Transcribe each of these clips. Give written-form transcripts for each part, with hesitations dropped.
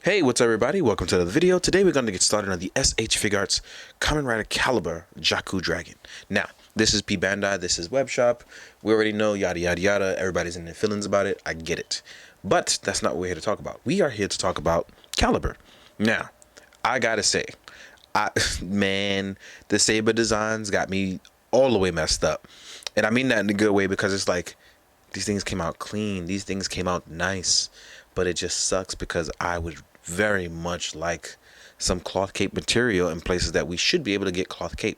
Hey, what's up everybody? Welcome to another video. Today we're going to get started on the SH Figuarts Kamen Rider Calibur Jaaku Dragon. Now, this is P Bandai, this is Webshop. We already know yada yada yada. Everybody's in their feelings about it. I get it. But that's not what we're here to talk about. We are here to talk about Calibur. Now, I gotta say, man, the Saber designs got me all the way messed up. And I mean that in a good way because it's like, these things came out clean. These things came out nice. But it just sucks because I would very much like some cloth cape material in places that we should be able to get cloth cape.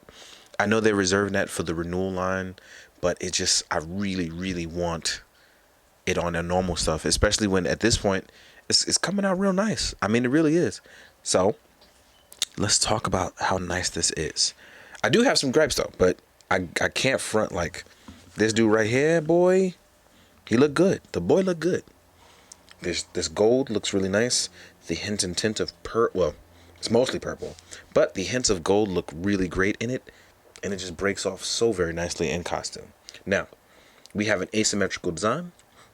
I know they're reserving that for the renewal line, but it just, I really want it on their normal stuff, especially when at this point it's coming out real nice. I mean, it really is. So let's talk about how nice this is. I do have some gripes though, but I can't front. Like this dude right here, boy, he looked good. The boy looked good. This gold looks really nice. The hint and tint of well, it's mostly purple, but the hints of gold look really great in it, and it just breaks off so very nicely in costume. Now, we have an asymmetrical design,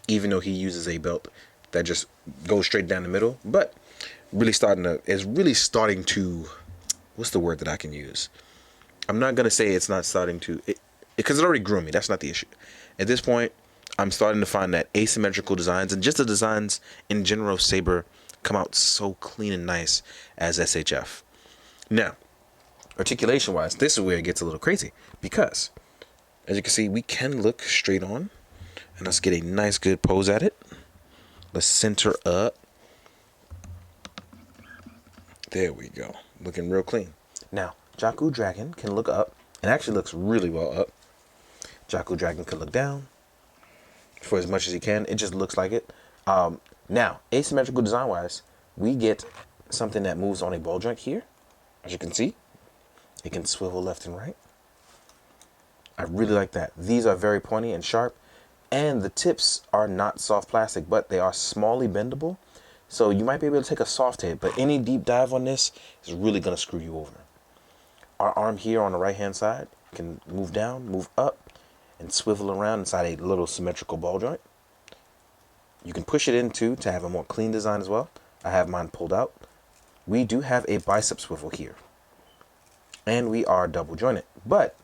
even though he uses a belt that just goes straight down the middle, but it's really starting to, what's the word that I can use? I'm not gonna say it's not starting to, because it already grew me. That's not the issue. At this point, I'm starting to find that asymmetrical designs and just the designs in general of Saber come out so clean and nice as SHF. Now, articulation wise, this is where it gets a little crazy because as you can see, we can look straight on and let's get a nice good pose at it. Let's center up. There we go. Looking real clean. Now, Jaaku Dragon can look up and actually looks really well up. Jaaku Dragon can look down for as much as he can. It just looks like it. Now, asymmetrical design wise, we get something that moves on a ball joint here. As you can see, it can swivel left and right. I really like that. These are very pointy and sharp, and the tips are not soft plastic, but they are smallly bendable. So you might be able to take a soft hit, but any deep dive on this is really going to screw you over. Our arm here on the right hand side can move down, move up, and swivel around inside a little symmetrical ball joint. You can push it in too to have a more clean design as well. I have mine pulled out. We do have a bicep swivel here, and we are double jointed. But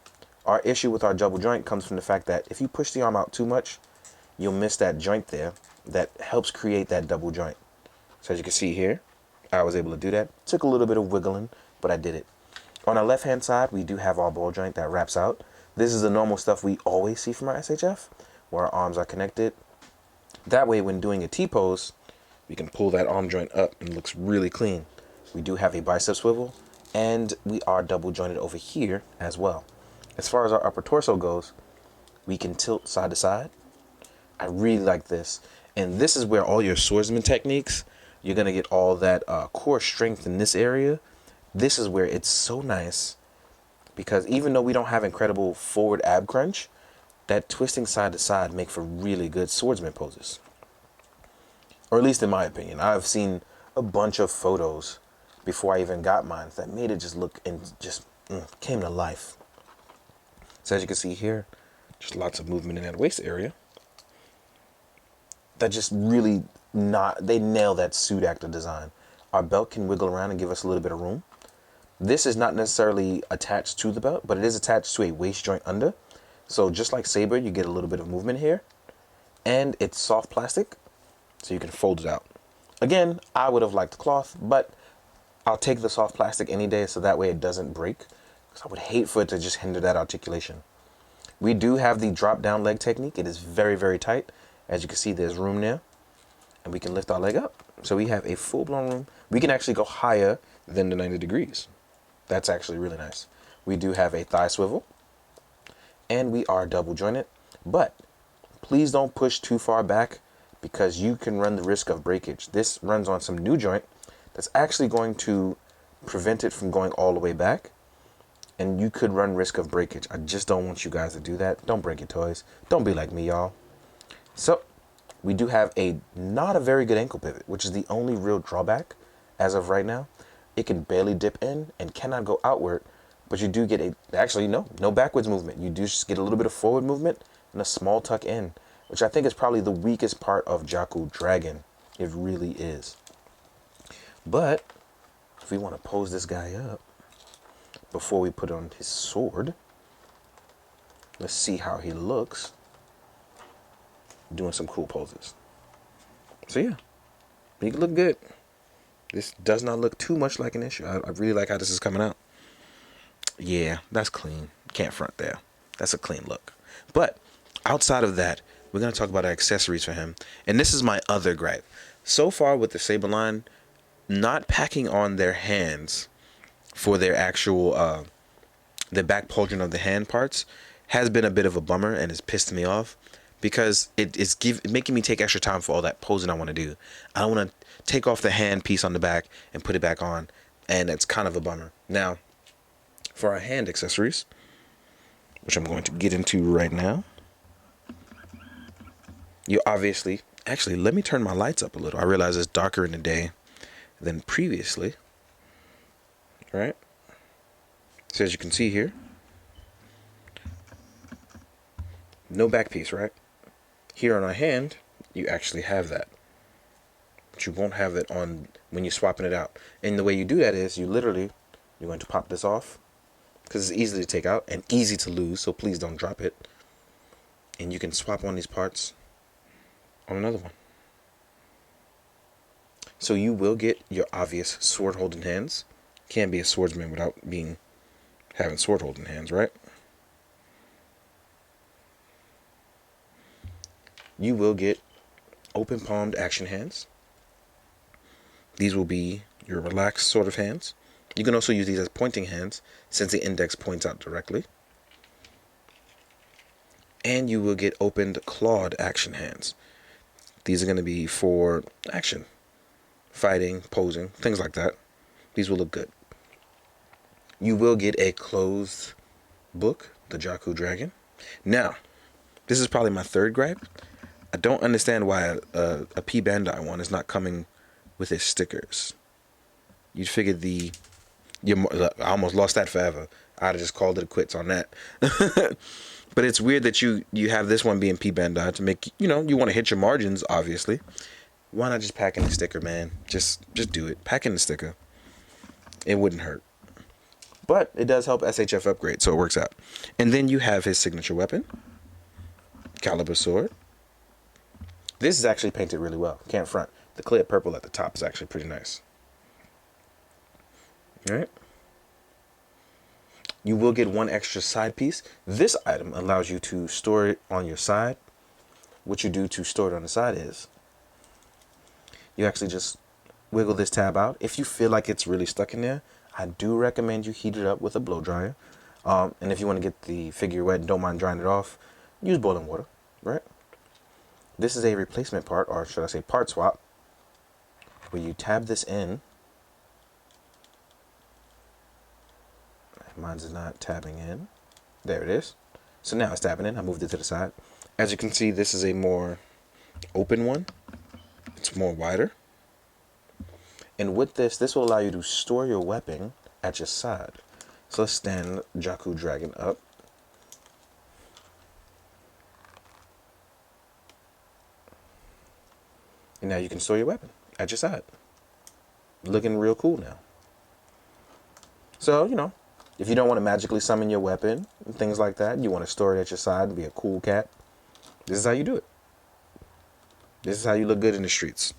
our issue with our double joint comes from the fact that if you push the arm out too much, you'll miss that joint there that helps create that double joint. So as you can see here, I was able to do that. Took a little bit of wiggling, but I did it. On our left hand side, we do have our ball joint that wraps out. This is the normal stuff we always see from our SHF, where our arms are connected. That way, when doing a T-pose, we can pull that arm joint up and it looks really clean. We do have a bicep swivel, and we are double jointed over here as well. As far as our upper torso goes, we can tilt side to side. I really like this. And this is where all your swordsman techniques, you're going to get all that core strength in this area. This is where it's so nice, because even though we don't have incredible forward ab crunch, that twisting side to side make for really good swordsman poses. Or at least in my opinion. I've seen a bunch of photos before I even got mine that made it just look and just came to life. So as you can see here, just lots of movement in that waist area. That just really they nail that suit actor design. Our belt can wiggle around and give us a little bit of room. This is not necessarily attached to the belt, but it is attached to a waist joint under. So just like Saber, you get a little bit of movement here. And it's soft plastic, so you can fold it out. Again, I would have liked the cloth, but I'll take the soft plastic any day so that way it doesn't break, because I would hate for it to just hinder that articulation. We do have the drop down leg technique. It is very, very tight. As you can see, there's room there, and we can lift our leg up. So we have a full-blown room. We can actually go higher than the 90 degrees. That's actually really nice. We do have a thigh swivel, and we are double jointed, but please don't push too far back because you can run the risk of breakage. This runs on some new joint that's actually going to prevent it from going all the way back, and you could run risk of breakage. I just don't want you guys to do that. Don't break your toys. Don't be like me, y'all. So we do have not a very good ankle pivot, which is the only real drawback as of right now. It can barely dip in and cannot go outward, but you do get no backwards movement. You do just get a little bit of forward movement and a small tuck in, which I think is probably the weakest part of Jaaku Dragon. It really is. But if we want to pose this guy up before we put on his sword, let's see how he looks doing some cool poses. So yeah, he can look good. This does not look too much like an issue. I really like how this is coming out. Yeah, that's clean. Can't front there. That's a clean look. But outside of that, we're going to talk about accessories for him. And this is my other gripe. So far with the Saber line, not packing on their hands for their actual, the back pauldron of the hand parts has been a bit of a bummer and has pissed me off because it's making me take extra time for all that posing I want to do. I don't want to take off the hand piece on the back and put it back on, and it's kind of a bummer. Now, for our hand accessories, which I'm going to get into right now, you obviously, actually, let me turn my lights up a little. I realize it's darker in the day than previously, right? So as you can see here, no back piece, right? Here on our hand, you actually have that. But you won't have it on when you're swapping it out. And the way you do that is you're going to pop this off because it's easy to take out and easy to lose, so please don't drop it. And you can swap on these parts on another one. So you will get your obvious sword holding hands. Can't be a swordsman without having sword holding hands, right? You will get open palmed action hands. These will be your relaxed sort of hands. You can also use these as pointing hands since the index points out directly. And you will get opened clawed action hands. These are going to be for action, fighting, posing, things like that. These will look good. You will get a closed book, the Jaaku Dragon. Now, this is probably my third gripe. I don't understand why a P Bandai one is not coming with its stickers. You'd figure I almost lost that forever. I'd have just called it quits on that. But it's weird that you have this one being P Bandai to make, you want to hit your margins, obviously. Why not just pack in the sticker, man? Just do it. Pack in the sticker. It wouldn't hurt. But it does help SHF upgrade, so it works out. And then you have his signature weapon, Calibur sword. This is actually painted really well. Can't front. The clear purple at the top is actually pretty nice. All right. You will get one extra side piece. This item allows you to store it on your side. What you do to store it on the side is you actually just wiggle this tab out. If you feel like it's really stuck in there, I do recommend you heat it up with a blow dryer. And if you want to get the figure wet and don't mind drying it off, use boiling water, right? This is a replacement part, or should I say part swap, where you tab this in. Mine's not tabbing in. There it is. So now it's tabbing in. I moved it to the side. As you can see, this is a more open one. It's more wider. And with this will allow you to store your weapon at your side. So let's stand Jaaku Dragon up. And now you can store your weapon at your side. Looking real cool now. So, if you don't want to magically summon your weapon and things like that, you want to store it at your side and be a cool cat, this is how you do it. This is how you look good in the streets.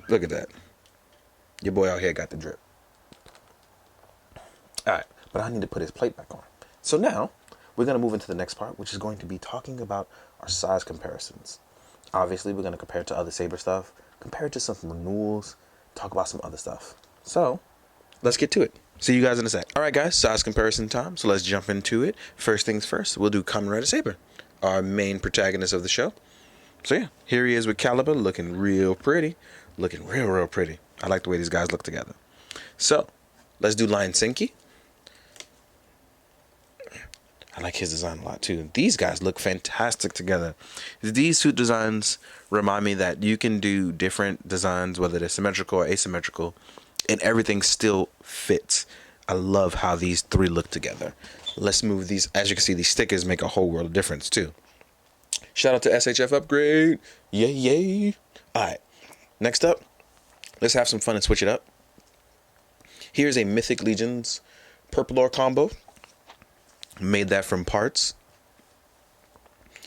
Look at that. Your boy out here got the drip. Alright, but I need to put his plate back on. So now, we're going to move into the next part, which is going to be talking about our size comparisons. Obviously, we're going to compare it to other Saber stuff, compare it to some renewals, talk about some other stuff. So, let's get to it. See you guys in a sec. Alright guys, size comparison time. So let's jump into it. First things first, we'll do Kamen Rider Saber, our main protagonist of the show. So yeah, here he is with Calibur, looking real pretty. Looking real pretty. I like the way these guys look together. So, let's do Lion Senki. I like his design a lot too. These guys look fantastic together. These suit designs remind me that you can do different designs, whether they're symmetrical or asymmetrical, and everything still fits. I love how these three look together. Let's move these. As you can see, these stickers make a whole world of difference too. Shout out to SHF Upgrade. Yay, yay. All right. Next up, let's have some fun and switch it up. Here's a Mythic Legions Purple Ore combo. Made that from parts.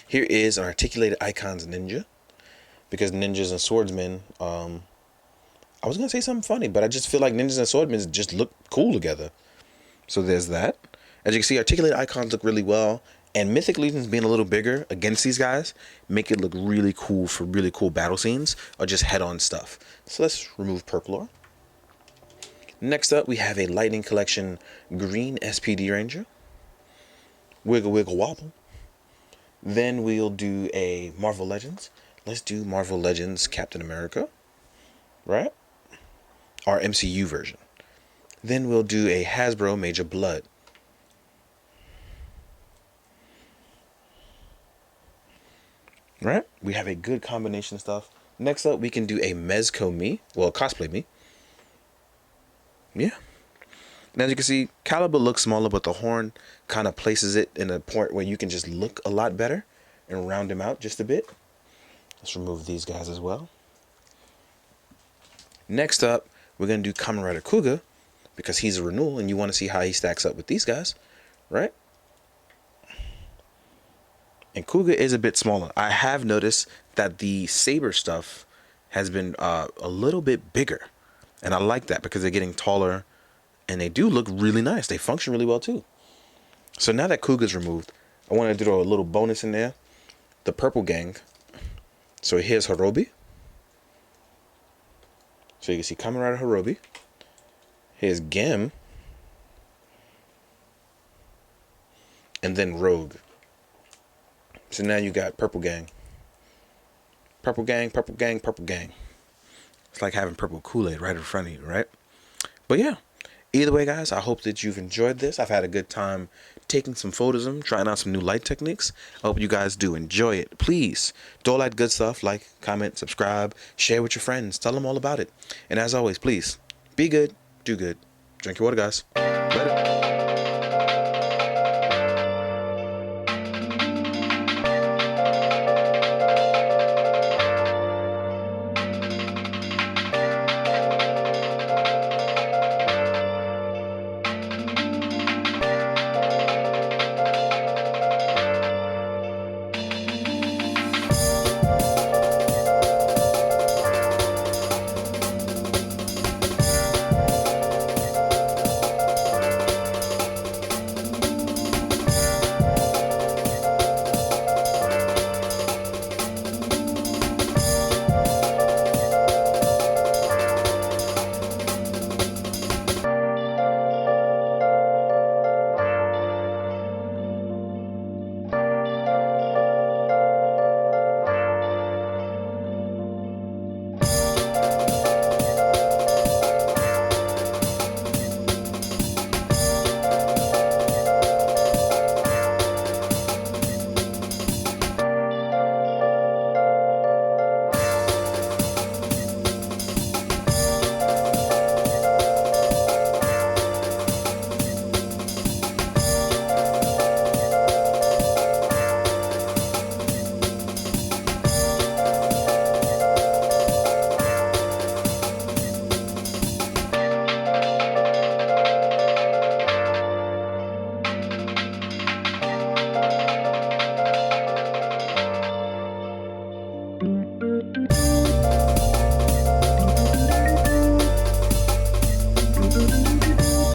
Here is an Articulated Icons Ninja. Because ninjas and swordsmen, I was going to say something funny, but I just feel like ninjas and swordsmen just look cool together. So there's that. As you can see, Articulated Icons look really well. And Mythic Legions being a little bigger against these guys make it look really cool for really cool battle scenes or just head-on stuff. So let's remove Purple Ore. Next up, we have a Lightning Collection Green SPD Ranger. Wiggle, wiggle, wobble. Then we'll do a Marvel Legends. Let's do Marvel Legends Captain America. Right? Our MCU version. Then we'll do a Hasbro Major Blood. Right? We have a good combination of stuff. Next up, we can do a Mezco Me. Well, cosplay me. Yeah. And as you can see, Calibur looks smaller, but the horn kind of places it in a point where you can just look a lot better and round him out just a bit. Let's remove these guys as well. Next up, we're going to do Kamen Rider Kuga because he's a renewal and you want to see how he stacks up with these guys, right? And Kuga is a bit smaller. I have noticed that the saber stuff has been a little bit bigger. And I like that because they're getting taller and they do look really nice. They function really well too. So now that Kuga's removed, I want to throw a little bonus in there. The purple gang. So here's Hirobi. So you can see Kamen Rider Hirobi. Here's Gem. And then Rogue. So now you got Purple Gang. Purple Gang, Purple Gang, Purple Gang. It's like having purple Kool-Aid right in front of you, right? But yeah, either way, guys, I hope that you've enjoyed this. I've had a good time taking some photos of them, trying out some new light techniques. I hope you guys do enjoy it. Please, do all that good stuff. Like, comment, subscribe, share with your friends. Tell them all about it. And as always, please, be good, do good. Drink your water, guys.